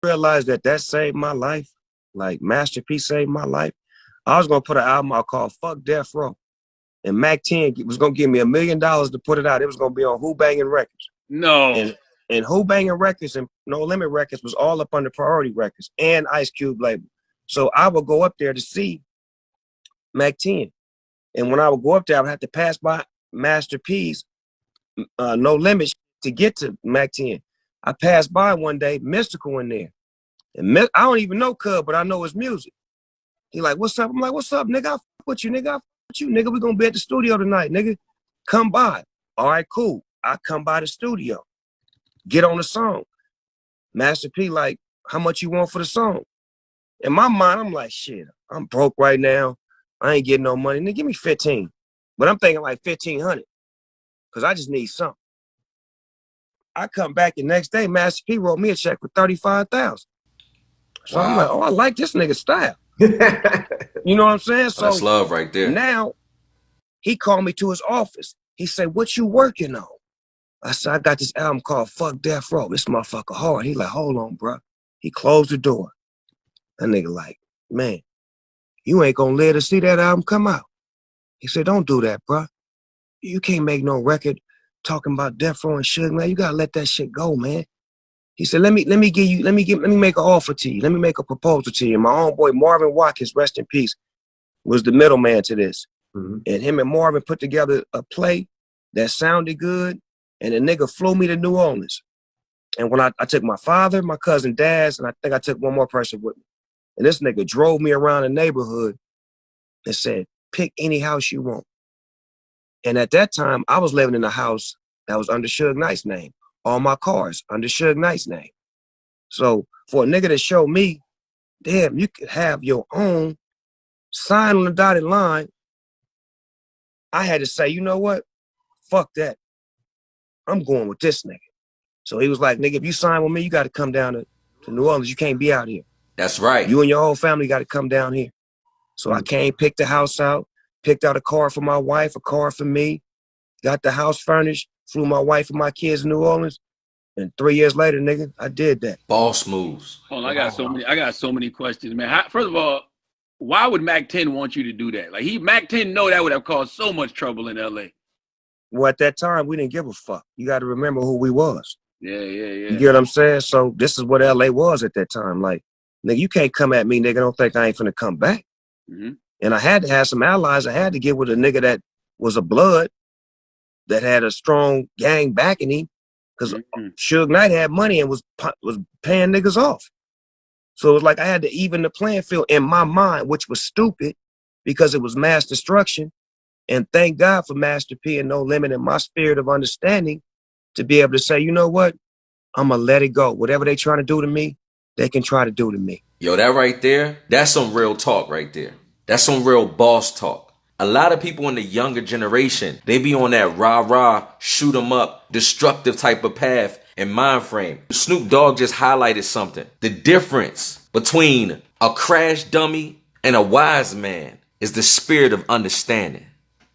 realized that saved my life, like Master P saved my life, I was gonna put an album out called Fuck Death Row. And Mac 10 was gonna give me $1 million to put it out. It was gonna be on Who Banging Records. No. And Who Banging Records and No Limit Records was all up under Priority Records and Ice Cube label. So I would go up there to see Mac 10. And when I would go up there, I would have to pass by Master P's No Limit to get to Mac 10. I passed by one day, Mystical in there. And I don't even know Cub, but I know his music. He like, what's up? I'm like, what's up, nigga? I fuck with you, nigga. I fuck with you, nigga. We gonna be at the studio tonight, nigga. Come by. All right, cool. I come by the studio. Get on the song. Master P like, how much you want for the song? In my mind, I'm like, shit, I'm broke right now. I ain't getting no money. Nigga, give me 15. But I'm thinking like 1,500. Because I just need something. I come back the next day, Master P wrote me a check for 35,000. So wow. I'm like, oh, I like this nigga style. You know what I'm saying? So that's love right there. Now, he called me to his office. He said, what you working on? I said, I got this album called Fuck Death Row. This motherfucker hard. He like, hold on, bro. He closed the door. That nigga like, man, you ain't gonna live to see that album come out. He said, don't do that, bro. You can't make no record talking about Death Row and Suge, man. You gotta let that shit go, man. He said, let me make an offer to you. Let me make a proposal to you. My own boy Marvin Watkins, rest in peace, was the middleman to this. Mm-hmm. And him and Marvin put together a play that sounded good, and the nigga flew me to New Orleans. And when I took my father, my cousin Daz, and I think I took one more person with me. And this nigga drove me around the neighborhood and said, pick any house you want. And at that time, I was living in a house that was under Suge Knight's name. All my cars under Suge Knight's name. So for a nigga to show me, damn, you could have your own sign on the dotted line, I had to say, you know what? Fuck that. I'm going with this nigga. So he was like, nigga, if you sign with me, you got to come down to New Orleans. You can't be out here. That's right. You and your whole family got to come down here. So I came, picked the house out, picked out a car for my wife, a car for me, got the house furnished, flew my wife and my kids to New Orleans. And 3 years later, nigga, I did that. Boss moves. Hold on, I got so many questions, man. First of all, why would Mac 10 want you to do that? Like Mac 10 know that would have caused so much trouble in LA. Well, at that time, we didn't give a fuck. You got to remember who we was. Yeah. You get what I'm saying? So this is what LA was at that time. Like, nigga, you can't come at me, nigga. Don't think I ain't finna come back. Mm-hmm. And I had to have some allies. I had to get with a nigga that was a blood, that had a strong gang backing him, because Suge Knight had money and was paying niggas off. So it was like I had to even the playing field in my mind, which was stupid because it was mass destruction. And thank God for Master P and No Limit and my spirit of understanding to be able to say, you know what? I'm going to let it go. Whatever they trying to do to me, they can try to do to me. Yo, that right there, that's some real talk right there. That's some real boss talk. A lot of people in the younger generation, they be on that rah-rah, shoot 'em up, destructive type of path and mind frame. Snoop Dogg just highlighted something. The difference between a crash dummy and a wise man is the spirit of understanding.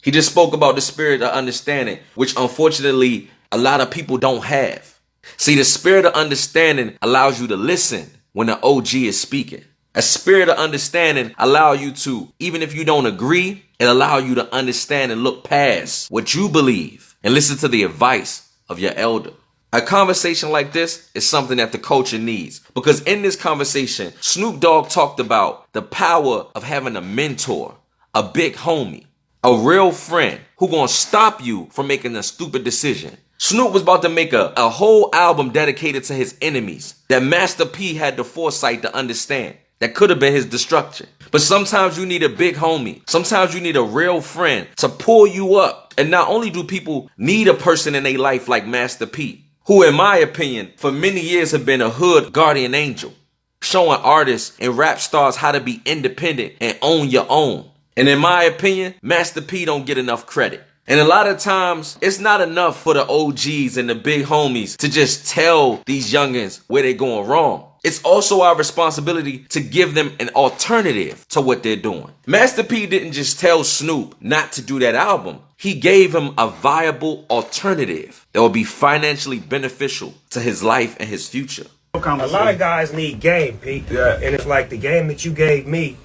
He just spoke about the spirit of understanding, which unfortunately a lot of people don't have. See, the spirit of understanding allows you to listen when the OG is speaking. A spirit of understanding allows you to, even if you don't agree, it allows you to understand and look past what you believe and listen to the advice of your elder. A conversation like this is something that the culture needs, because in this conversation, Snoop Dogg talked about the power of having a mentor, a big homie, a real friend who gonna stop you from making a stupid decision. Snoop was about to make a whole album dedicated to his enemies that Master P had the foresight to understand. That could have been his destruction. But sometimes you need a big homie. Sometimes you need a real friend to pull you up. And not only do people need a person in their life like Master P, who in my opinion, for many years have been a hood guardian angel, showing artists and rap stars how to be independent and own your own. And in my opinion, Master P don't get enough credit. And a lot of times, it's not enough for the OGs and the big homies to just tell these youngins where they're going wrong. It's also our responsibility to give them an alternative to what they're doing. Master P didn't just tell Snoop not to do that album. He gave him a viable alternative that would be financially beneficial to his life and his future. A lot of guys need game, Pete. Yeah. And it's like the game that you gave me,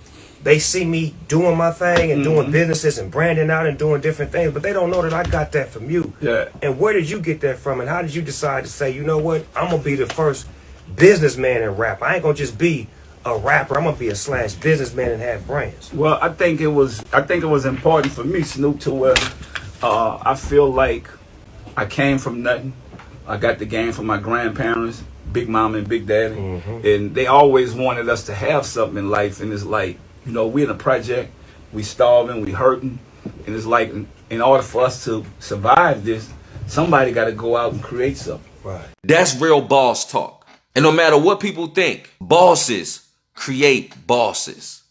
they see me doing my thing and doing businesses and branding out and doing different things, but they don't know that I got that from you. Yeah. And where did you get that from? And how did you decide to say, you know what, I'm going to be the first businessman in rap. I ain't going to just be a rapper. I'm going to be a / businessman and have brands. Well, I think it was important for me, Snoop, to where I feel like I came from nothing. I got the game from my grandparents, Big Mama and Big Daddy, and they always wanted us to have something in life. And it's like, you know, we in a project, we starving, we hurting, and it's like, in order for us to survive this, somebody got to go out and create something. Right. That's real boss talk. And no matter what people think, bosses create bosses.